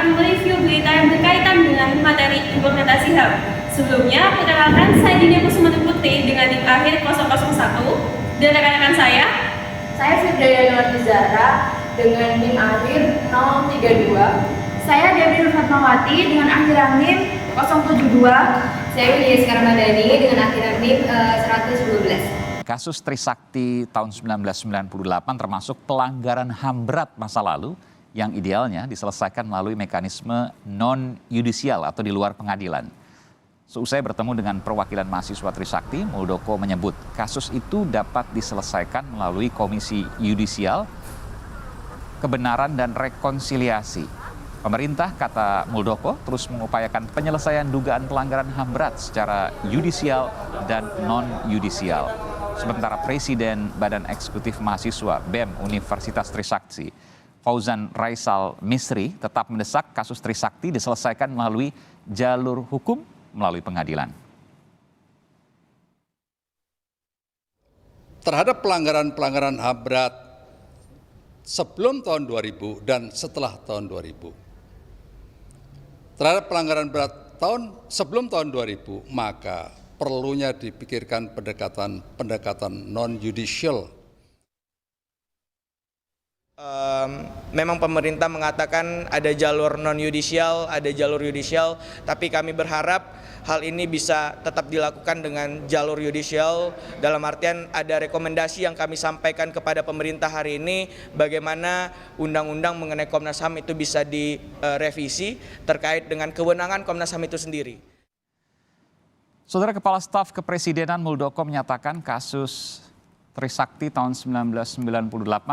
akan mereview berita yang berkaitan dengan materi implementasi HAM. Sebelumnya, perkenalkan saya Dinia Kusumati Putri dengan NIM akhir 001 dan rekan-rekan saya Firdayana Nizara dengan NIM akhir 032. Saya Dewi Fatmawati dengan akhiran NIM 072. Saya Widya Skarmadani dengan akhiran NIM 112. Kasus Trisakti tahun 1998 termasuk pelanggaran HAM berat masa lalu yang idealnya diselesaikan melalui mekanisme non-yudisial atau di luar pengadilan. Seusai bertemu dengan perwakilan mahasiswa Trisakti, Muldoko menyebut kasus itu dapat diselesaikan melalui Komisi Yudisial, Kebenaran dan Rekonsiliasi. Pemerintah, kata Muldoko, terus mengupayakan penyelesaian dugaan pelanggaran HAM berat secara yudisial dan non-yudisial. Sementara Presiden Badan Eksekutif Mahasiswa BEM Universitas Trisakti, Fauzan Raisal Misri, tetap mendesak kasus Trisakti diselesaikan melalui jalur hukum melalui pengadilan. Terhadap pelanggaran-pelanggaran HAM berat sebelum tahun 2000 dan setelah tahun 2000. Terhadap pelanggaran berat sebelum tahun 2000, maka perlunya dipikirkan pendekatan non-judicial. Memang pemerintah mengatakan ada jalur non-yudisial, ada jalur yudisial, tapi kami berharap hal ini bisa tetap dilakukan dengan jalur yudisial. Dalam artian ada rekomendasi yang kami sampaikan kepada pemerintah hari ini, bagaimana undang-undang mengenai Komnas HAM itu bisa direvisi terkait dengan kewenangan Komnas HAM itu sendiri. Saudara Kepala Staf Kepresidenan Muldoko menyatakan kasus Trisakti tahun 1998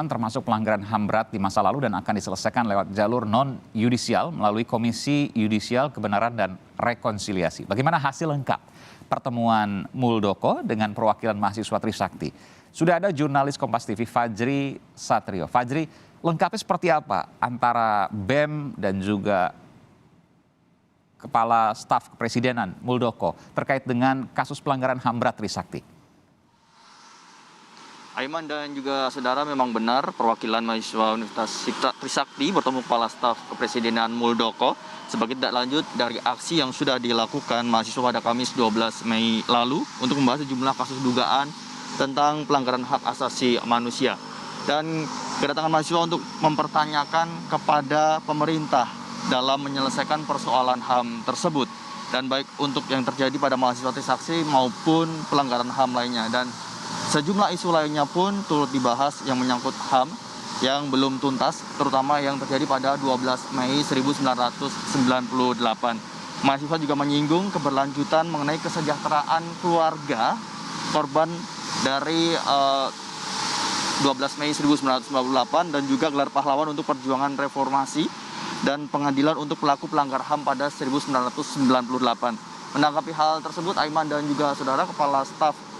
termasuk pelanggaran HAM berat di masa lalu dan akan diselesaikan lewat jalur non-yudisial melalui Komisi Yudisial, Kebenaran dan Rekonsiliasi. Bagaimana hasil lengkap pertemuan Muldoko dengan perwakilan mahasiswa Trisakti? Sudah ada jurnalis Kompas TV Fajri Satrio. Fajri, lengkapnya seperti apa antara BEM dan juga Kepala Staf Kepresidenan Muldoko terkait dengan kasus pelanggaran HAM berat Trisakti? Aiman dan juga saudara, memang benar perwakilan mahasiswa Universitas Trisakti bertemu Kepala Staf Kepresidenan Muldoko sebagai tindak lanjut dari aksi yang sudah dilakukan mahasiswa pada Kamis 12 Mei lalu untuk membahas sejumlah kasus dugaan tentang pelanggaran hak asasi manusia. Dan kedatangan mahasiswa untuk mempertanyakan kepada pemerintah dalam menyelesaikan persoalan HAM tersebut. Dan baik untuk yang terjadi pada mahasiswa Trisakti maupun pelanggaran HAM lainnya. Dan sejumlah isu lainnya pun turut dibahas yang menyangkut HAM yang belum tuntas, terutama yang terjadi pada 12 Mei 1998. Mahasiswa juga menyinggung keberlanjutan mengenai kesejahteraan keluarga korban dari 12 Mei 1998 dan juga gelar pahlawan untuk perjuangan reformasi dan pengadilan untuk pelaku pelanggar HAM pada 1998. Menanggapi hal tersebut, Aiman dan juga saudara, Kepala Staf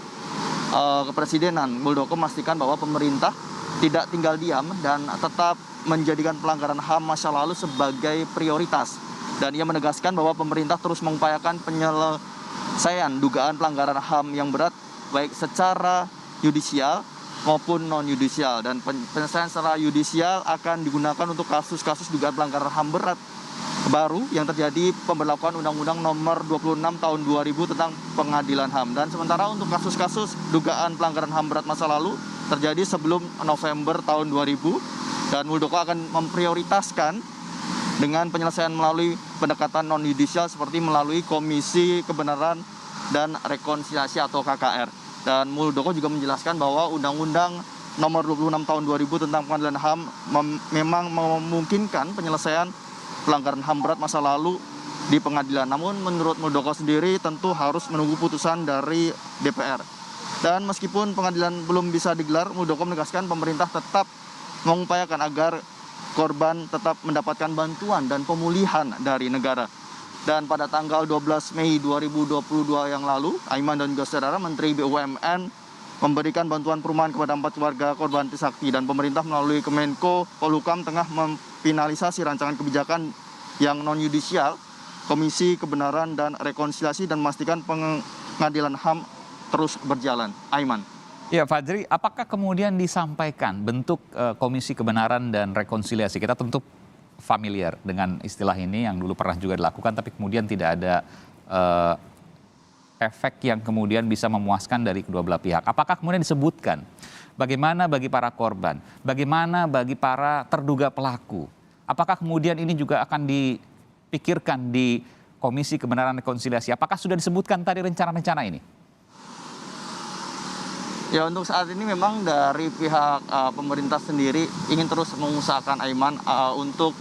Kepresidenan Muldoko memastikan bahwa pemerintah tidak tinggal diam dan tetap menjadikan pelanggaran HAM masa lalu sebagai prioritas. Dan ia menegaskan bahwa pemerintah terus mengupayakan penyelesaian dugaan pelanggaran HAM yang berat baik secara yudisial maupun non-yudisial. Dan penyelesaian secara yudisial akan digunakan untuk kasus-kasus dugaan pelanggaran HAM berat baru yang terjadi pemberlakuan Undang-Undang Nomor 26 Tahun 2000 tentang Pengadilan HAM. Dan sementara untuk kasus-kasus dugaan pelanggaran HAM berat masa lalu terjadi sebelum November tahun 2000, dan Muldoko akan memprioritaskan dengan penyelesaian melalui pendekatan non-yudisial seperti melalui Komisi Kebenaran dan Rekonsiliasi atau KKR. Dan Muldoko juga menjelaskan bahwa Undang-Undang Nomor 26 Tahun 2000 tentang Pengadilan HAM memang memungkinkan penyelesaian pelanggaran HAM berat masa lalu di pengadilan. Namun menurut Muldoko sendiri tentu harus menunggu putusan dari DPR. Dan meskipun pengadilan belum bisa digelar, Muldoko menegaskan pemerintah tetap mengupayakan agar korban tetap mendapatkan bantuan dan pemulihan dari negara. Dan pada tanggal 12 Mei 2022 yang lalu, Aiman dan juga saudara, Menteri BUMN memberikan bantuan perumahan kepada 4 keluarga korban Trisakti, dan pemerintah melalui Kemenko Polhukam tengah memfinalisasi rancangan kebijakan yang non-yudisial, Komisi Kebenaran dan Rekonsiliasi, dan memastikan pengadilan HAM terus berjalan. Aiman. Ya, Fajri, apakah kemudian disampaikan bentuk Komisi Kebenaran dan Rekonsiliasi? Kita tentu familiar dengan istilah ini yang dulu pernah juga dilakukan, tapi kemudian tidak ada efek yang kemudian bisa memuaskan dari kedua belah pihak. Apakah kemudian disebutkan bagaimana bagi para korban, bagaimana bagi para terduga pelaku? Apakah kemudian ini juga akan dipikirkan di Komisi Kebenaran Rekonsiliasi? Apakah sudah disebutkan tadi rencana-rencana ini? Ya, untuk saat ini memang dari pihak pemerintah sendiri ingin terus mengusahakan Aiman untuk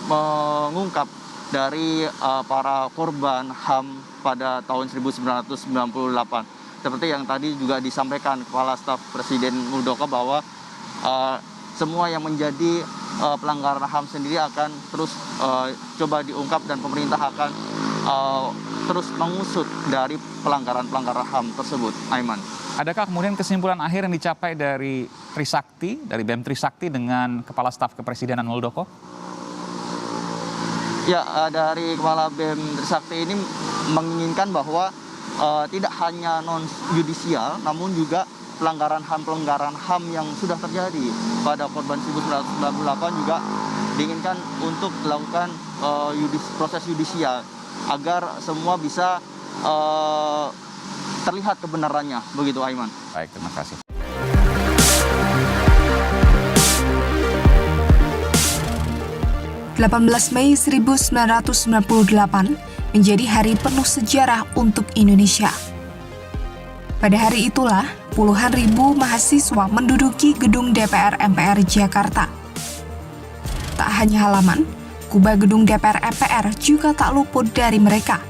mengungkap dari para korban HAM pada tahun 1998. Seperti yang tadi juga disampaikan Kepala Staf Presiden Muldoko bahwa semua yang menjadi pelanggaran HAM sendiri akan terus coba diungkap dan pemerintah akan terus mengusut dari pelanggaran-pelanggaran HAM tersebut. Aiman. Adakah kemudian kesimpulan akhir yang dicapai dari Trisakti, dari BEM Trisakti dengan Kepala Staf Kepresidenan Muldoko? Ya, dari Kepala BEM Trisakti ini menginginkan bahwa tidak hanya non-yudisial, namun juga pelanggaran HAM yang sudah terjadi pada korban 1998 juga diinginkan untuk dilakukan proses yudisial agar semua bisa terlihat kebenarannya, begitu Aiman. Baik, terima kasih. Mei 1998 menjadi hari penuh sejarah untuk Indonesia. Pada hari itulah, puluhan ribu mahasiswa menduduki gedung DPR MPR Jakarta. Tak hanya halaman, kubah gedung DPR MPR juga tak luput dari mereka.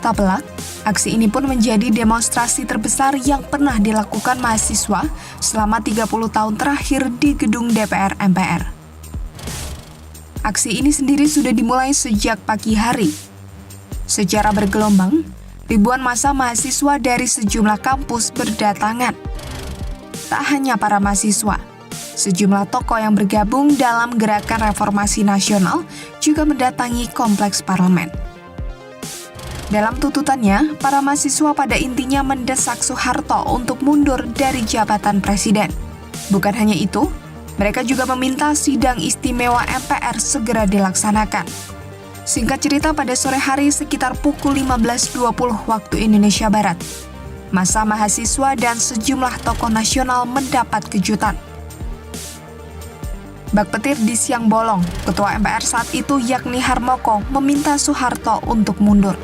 Tak pelak, aksi ini pun menjadi demonstrasi terbesar yang pernah dilakukan mahasiswa selama 30 tahun terakhir di gedung DPR MPR. Aksi ini sendiri sudah dimulai sejak pagi hari. Secara bergelombang, ribuan massa mahasiswa dari sejumlah kampus berdatangan. Tak hanya para mahasiswa, sejumlah tokoh yang bergabung dalam gerakan reformasi nasional juga mendatangi kompleks parlemen. Dalam tuntutannya, para mahasiswa pada intinya mendesak Soeharto untuk mundur dari jabatan presiden. Bukan hanya itu, mereka juga meminta sidang istimewa MPR segera dilaksanakan. Singkat cerita, pada sore hari sekitar pukul 15.20 waktu Indonesia Barat, massa mahasiswa dan sejumlah tokoh nasional mendapat kejutan. Bak petir di siang bolong, Ketua MPR saat itu yakni Harmoko meminta Soeharto untuk mundur.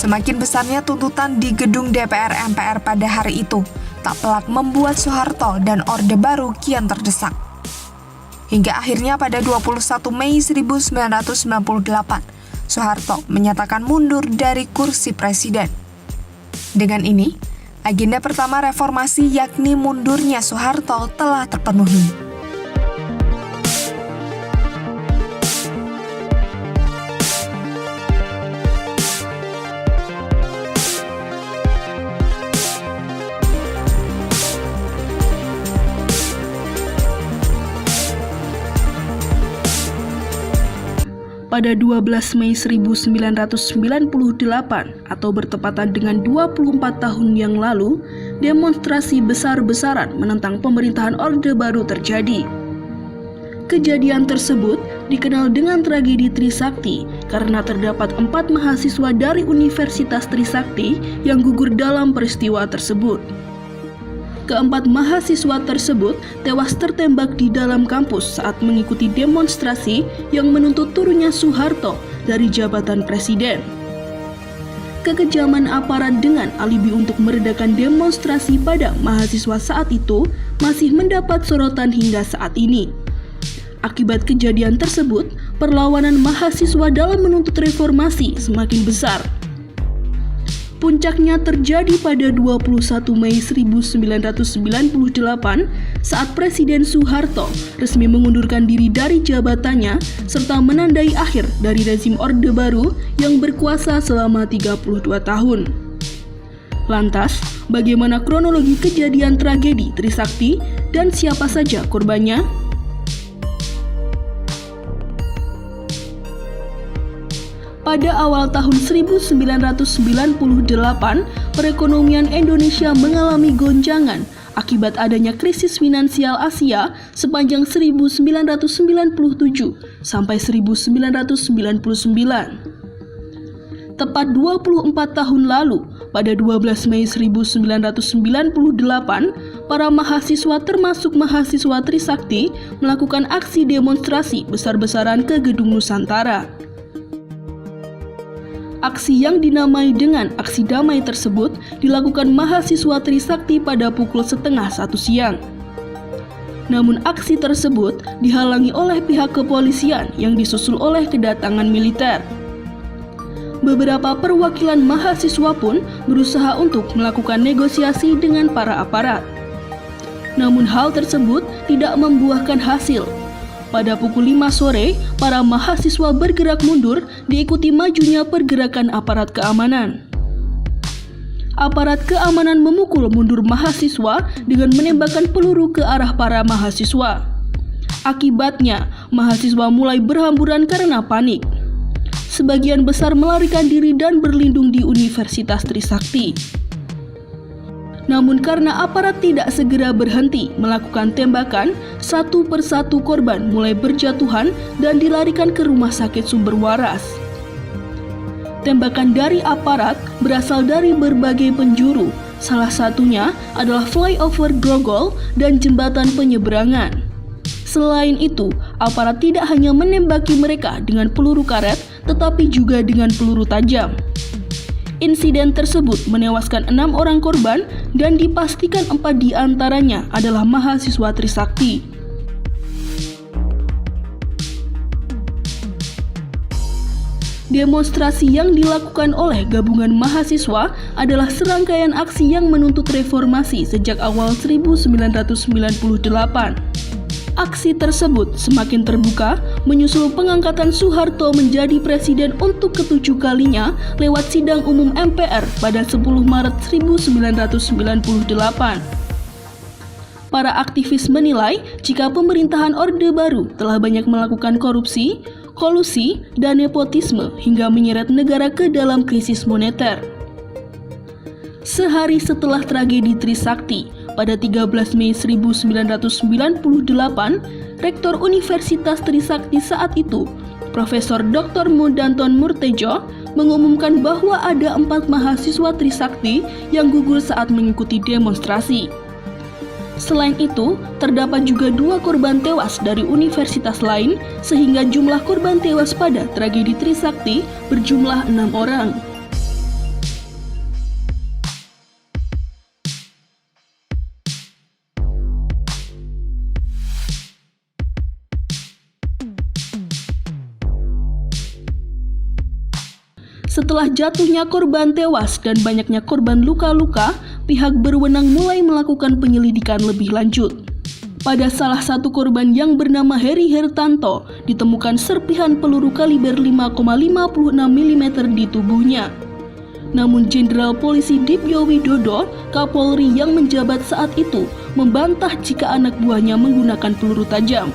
Semakin besarnya tuntutan di gedung DPR MPR pada hari itu, tak pelak membuat Soeharto dan Orde Baru kian terdesak. Hingga akhirnya pada 21 Mei 1998, Soeharto menyatakan mundur dari kursi presiden. Dengan ini, agenda pertama reformasi yakni mundurnya Soeharto telah terpenuhi. Pada 12 Mei 1998 atau bertepatan dengan 24 tahun yang lalu, demonstrasi besar-besaran menentang pemerintahan Orde Baru terjadi. Kejadian tersebut dikenal dengan tragedi Trisakti karena terdapat 4 mahasiswa dari Universitas Trisakti yang gugur dalam peristiwa tersebut. Keempat mahasiswa tersebut tewas tertembak di dalam kampus saat mengikuti demonstrasi yang menuntut turunnya Soeharto dari jabatan presiden. Kekejaman aparat dengan alibi untuk meredakan demonstrasi pada mahasiswa saat itu masih mendapat sorotan hingga saat ini. Akibat kejadian tersebut, perlawanan mahasiswa dalam menuntut reformasi semakin besar. Puncaknya terjadi pada 21 Mei 1998 saat Presiden Soeharto resmi mengundurkan diri dari jabatannya serta menandai akhir dari rezim Orde Baru yang berkuasa selama 32 tahun. Lantas, bagaimana kronologi kejadian tragedi Trisakti dan siapa saja korbannya? Pada awal tahun 1998, perekonomian Indonesia mengalami goncangan akibat adanya krisis finansial Asia sepanjang 1997 sampai 1999. Tepat 24 tahun lalu, pada 12 Mei 1998, para mahasiswa termasuk mahasiswa Trisakti melakukan aksi demonstrasi besar-besaran ke Gedung Nusantara. Aksi yang dinamai dengan Aksi Damai tersebut dilakukan mahasiswa Trisakti pada pukul 12:30 siang. Namun aksi tersebut dihalangi oleh pihak kepolisian yang disusul oleh kedatangan militer. Beberapa perwakilan mahasiswa pun berusaha untuk melakukan negosiasi dengan para aparat. Namun hal tersebut tidak membuahkan hasil. Pada pukul 5 sore, para mahasiswa bergerak mundur diikuti majunya pergerakan aparat keamanan. Aparat keamanan memukul mundur mahasiswa dengan menembakkan peluru ke arah para mahasiswa. Akibatnya, mahasiswa mulai berhamburan karena panik. Sebagian besar melarikan diri dan berlindung di Universitas Trisakti. Namun karena aparat tidak segera berhenti melakukan tembakan, satu persatu korban mulai berjatuhan dan dilarikan ke rumah sakit sumber waras. Tembakan dari aparat berasal dari berbagai penjuru, salah satunya adalah flyover Grogol dan jembatan penyeberangan. Selain itu, aparat tidak hanya menembaki mereka dengan peluru karet, tetapi juga dengan peluru tajam. Insiden tersebut menewaskan 6 orang korban dan dipastikan 4 diantaranya adalah mahasiswa Trisakti. Demonstrasi yang dilakukan oleh gabungan mahasiswa adalah serangkaian aksi yang menuntut reformasi sejak awal 1998. Aksi tersebut semakin terbuka menyusul pengangkatan Soeharto menjadi presiden untuk ke-7 kalinya lewat sidang umum MPR pada 10 Maret 1998. Para aktivis menilai jika pemerintahan Orde Baru telah banyak melakukan korupsi, kolusi, dan nepotisme hingga menyeret negara ke dalam krisis moneter. Sehari setelah tragedi Trisakti, pada 13 Mei 1998, Rektor Universitas Trisakti saat itu, Profesor Dr. Mudanton Murtejo, mengumumkan bahwa ada 4 mahasiswa Trisakti yang gugur saat mengikuti demonstrasi. Selain itu, terdapat juga 2 korban tewas dari universitas lain, sehingga jumlah korban tewas pada tragedi Trisakti berjumlah 6 orang. Setelah jatuhnya korban tewas dan banyaknya korban luka-luka, pihak berwenang mulai melakukan penyelidikan lebih lanjut. Pada salah satu korban yang bernama Heri Hertanto, ditemukan serpihan peluru kaliber 5,56 mm di tubuhnya. Namun Jenderal Polisi Dipyo Widodo, Kapolri yang menjabat saat itu, membantah jika anak buahnya menggunakan peluru tajam.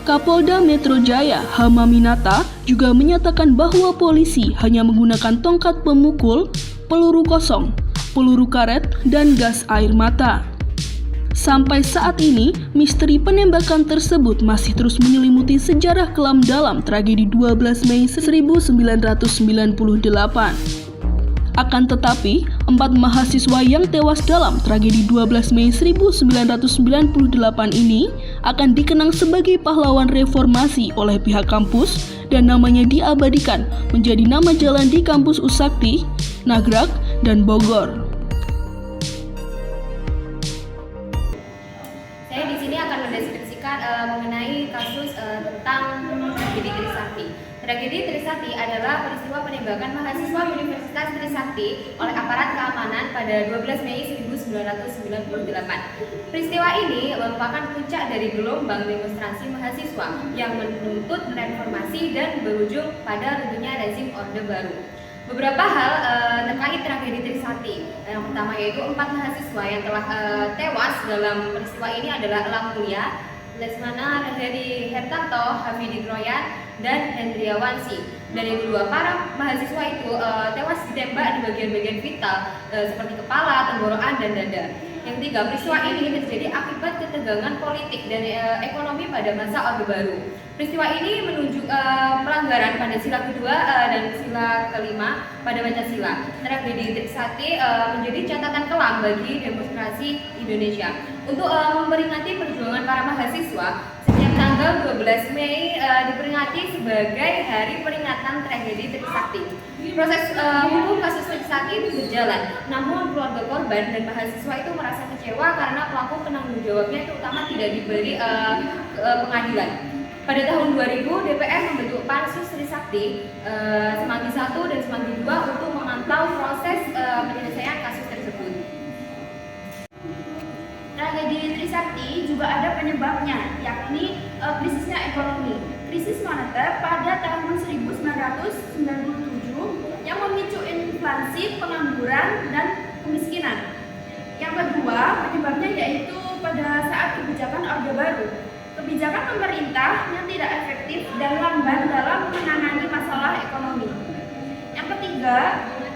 Kapolda Metro Jaya, Hamaminata, juga menyatakan bahwa polisi hanya menggunakan tongkat pemukul, peluru kosong, peluru karet, dan gas air mata. Sampai saat ini, misteri penembakan tersebut masih terus menyelimuti sejarah kelam dalam tragedi 12 Mei 1998. Akan tetapi, 4 mahasiswa yang tewas dalam tragedi 12 Mei 1998 ini akan dikenang sebagai pahlawan reformasi oleh pihak kampus dan namanya diabadikan menjadi nama jalan di kampus Usakti, Nagrak, dan Bogor. Saya di sini akan mendeskripsikan mengenai kasus tentang tragedi Trisakti. Tragedi Trisakti adalah peristiwa penembakan mahasiswa Universitas Trisakti oleh aparat keamanan pada 12 Mei 1998. Peristiwa ini merupakan puncak dari gelombang demonstrasi mahasiswa yang menuntut reformasi dan berujung pada runtuhnya rezim Orde Baru. Beberapa hal terkait tragedi Trisakti. Yang pertama yaitu 4 mahasiswa yang telah tewas dalam peristiwa ini adalah Elang Mulia, Lesmana Heri Hertanto, Hafidi Kroyan, dan Hendriawansi. Dan yang kedua, para mahasiswa itu tewas ditembak di bagian-bagian vital seperti kepala, tenggorokan, dan dada. Yang ketiga, peristiwa ini terjadi akibat ketegangan politik dan ekonomi pada masa Orde Baru. Peristiwa ini menunjuk pelanggaran pada sila kedua dan sila kelima pada Pancasila. Tragedi Trisakti menjadi catatan kelam bagi demonstrasi Indonesia. Untuk memperingati perjuangan para mahasiswa, setiap tanggal 12 Mei diperingati sebagai Hari Peringatan Tragedi Trisakti. Proses hukum kasus Trisakti itu berjalan, namun keluarga korban dan mahasiswa itu merasa kecewa karena pelaku penanggung jawabnya terutama tidak diberi pengadilan. Pada tahun 2000, DPR membentuk Pansus Trisakti Semanggi 1 dan Semanggi 2 untuk memantau proses penyelesaian kasus tersebut. Tragedi Trisakti juga ada penyebabnya, yakni krisisnya ekonomi. Krisis moneter pada tahun 1997 yang memicu inflasi, pengangguran, dan kemiskinan. Yang kedua, penyebabnya yaitu pada saat kebijakan Orde Baru. Kebijakan pemerintah yang tidak efektif dan lamban dalam menangani masalah ekonomi. Yang ketiga,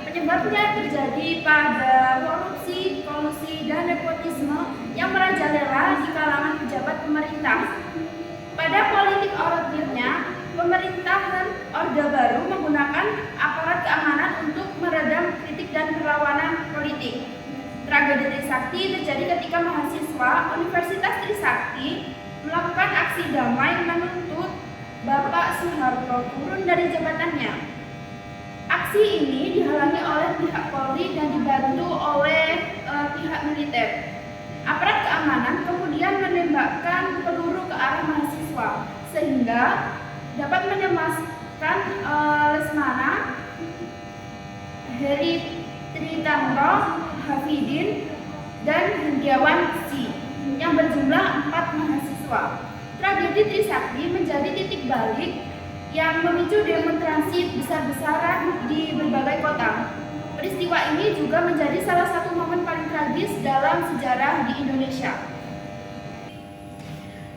penyebabnya terjadi pada korupsi, kolusi, dan nepotisme yang merajalela di kalangan pejabat pemerintah. Pada politik ordernya, pemerintahan Orde Baru menggunakan aparat keamanan untuk meredam kritik dan perlawanan politik. Tragedi Trisakti terjadi ketika mahasiswa Universitas Trisakti melakukan aksi damai menuntut Bapak Soeharto turun dari jabatannya. Aksi ini dihalangi oleh pihak Polri dan dibantu oleh pihak militer. Aparat keamanan kemudian menembakkan peluru ke arah mahasiswa sehingga dapat menewaskan Lesmana, Heri Tritanto, Hafidin, dan Hendriawansi yang berjumlah 4 mahasiswa. Tragedi Trisakti menjadi titik balik yang memicu demonstrasi besar-besaran di berbagai kota. Peristiwa ini juga menjadi salah satu momen paling tragis dalam sejarah di Indonesia.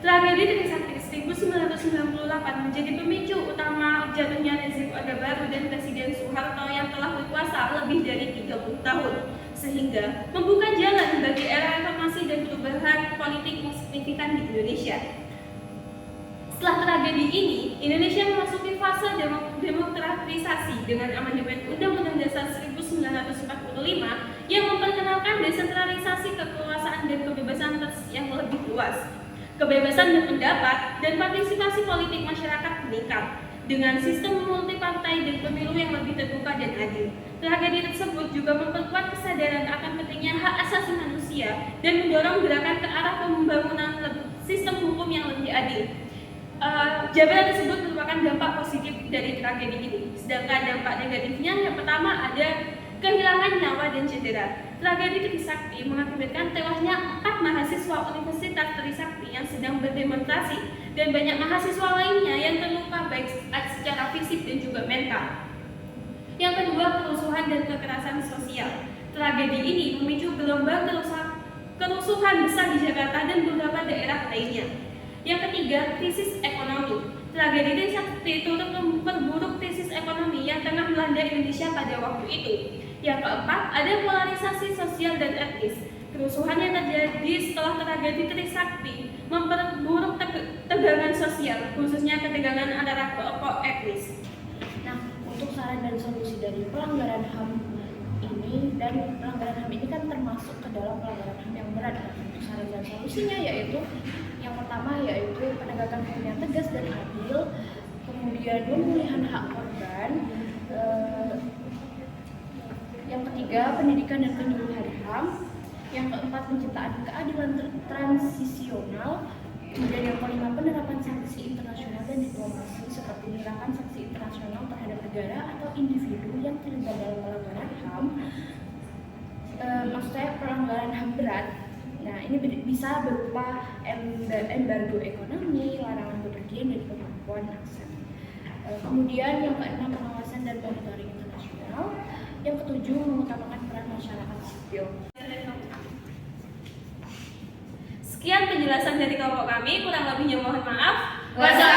Tragedi Trisakti 1998 menjadi pemicu utama jatuhnya rezim Orde Baru dan Presiden Soeharto yang telah berkuasa lebih dari 30 tahun, sehingga membuka jalan bagi era reformasi dan perubahan politik yang signifikan di Indonesia. Setelah tragedi ini, Indonesia memasuki fase demokratisasi dengan amandemen Undang-Undang Dasar 1945 yang memperkenalkan desentralisasi kekuasaan dan kebebasan yang lebih luas. Kebebasan berpendapat dan partisipasi politik masyarakat meningkat dengan sistem multipartai dan pemilu yang lebih terbuka dan adil. Tragedi tersebut juga memperkuat kesadaran akan pentingnya hak asasi manusia dan mendorong gerakan ke arah pembangunan sistem hukum yang lebih adil. Jabaran tersebut merupakan dampak positif dari tragedi ini. Sedangkan dampak negatifnya yang pertama ada kehilangan nyawa dan cedera. Tragedi Trisakti mengakibatkan tewasnya 4 mahasiswa Universitas Trisakti yang sedang berdemonstrasi dan banyak mahasiswa lainnya yang terluka baik secara fisik dan juga mental. Yang kedua, kerusuhan dan kekerasan sosial. Tragedi ini memicu gelombang kerusuhan besar di Jakarta dan beberapa daerah lainnya. Yang ketiga, krisis ekonomi. Tragedi Trisakti turut memperburuk krisis ekonomi yang tengah melanda Indonesia pada waktu itu. Yang keempat, ada polarisasi sosial dan etnis. Kerusuhan yang terjadi setelah tragedi Trisakti memperburuk tegangan sosial, khususnya ketegangan antara kelompok etnis. Nah, untuk saran dan solusi dari pelanggaran HAM ini, dan pelanggaran HAM ini kan termasuk ke dalam pelanggaran HAM yang berat. Untuk saran dan solusinya yaitu yang pertama yaitu penegakan hukum yang tegas dan adil, kemudian pemulihan hak korban, yang ketiga pendidikan dan penyuluhan HAM, yang keempat penciptaan keadilan transisional, kemudian yang kelima penerapan sanksi internasional dan diplomasi seperti penerapan sanksi internasional terhadap negara atau individu yang terlibat dalam pelanggaran HAM, maksudnya pelanggaran HAM berat. Nah, ini bisa berupa embargo ekonomi, larangan bepergian, dan pemangkuan aset. Kemudian yang keenam, pengawasan dan monitoring internasional. nasional. Yang ketujuh, mengutamakan peran masyarakat sipil. Sekian penjelasan dari kelompok kami, kurang lebihnya mohon maaf. Wassalamualaikum